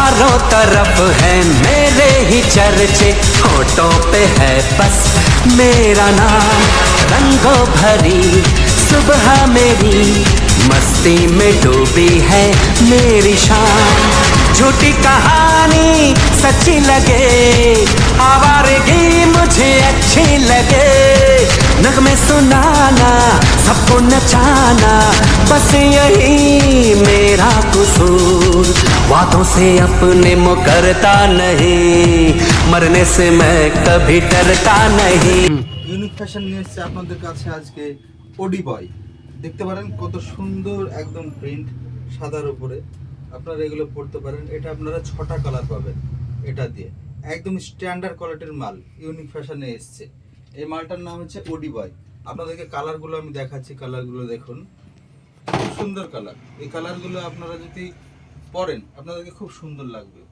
चारों तरफ है मेरे ही चर्चे, होठों पे है बस मेरा नाम। रंगों भरी सुबह मेरी मस्ती में डूबी है मेरी शाम। झूठी कहानी सच्ची लगे, आवारगी मुझे अच्छी लगे। नगमे सुनाना सबको नचाना, बस यही मेरा कसूर। बातों से अपने मुकरता नहीं, मरने से मैं कभी डरता नहीं। ইউনিক ফ্যাশন নিয়ে এসেছে আপনাদের কাছে আজকে ওডি বয়। দেখতে পারেন কত সুন্দর একদম প্রিন্ট সাদার উপরে, আপনারা এগুলো পড়তে পারেন। এটা আপনারা 6টা কালার পাবেন এটা দিয়ে, একদম স্ট্যান্ডার্ড কোয়ালিটির মাল ইউনিক ফ্যাশনে এসেছে। এই মালটার নাম হচ্ছে ওডি বয়। আপনাদেরকে কালারগুলো আমি দেখাচ্ছি, কালারগুলো দেখুন, খুব সুন্দর কালার। এই কালারগুলো আপনারা যদি পরেন আপনাদেরকে খুব সুন্দর লাগবে।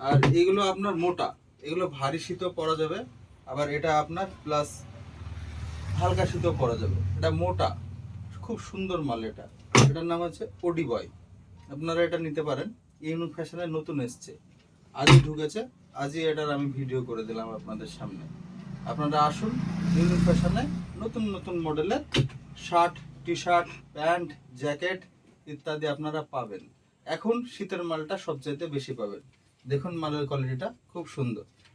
আর এগুলো আপনার মোটা, এগুলো ভারী শীতও পরা যাবে, আবার এটা আপনার প্লাস হালকা শীতও পরা যাবে। এটা মোটা, খুব সুন্দর মাল। এটার নাম হচ্ছে ওডি বয়। আপনারা এটা নিতে পারেন, ইউনিক ফ্যাশনের নতুন এসছে, আজই ঢুকেছে, আজই এটার আমি ভিডিও করে দিলাম আপনাদের সামনে। আপনারা আসুন, ইউনিক ফ্যাশনে নতুন নতুন মডেলের shirt, T shirt, pant, jacket ইত্যাদি আপনারা পাবেন। এখন শীতের মালটা সবচাইতে বেশি পাবেন। দেখুন মালের কোয়ালিটিটা খুব সুন্দর।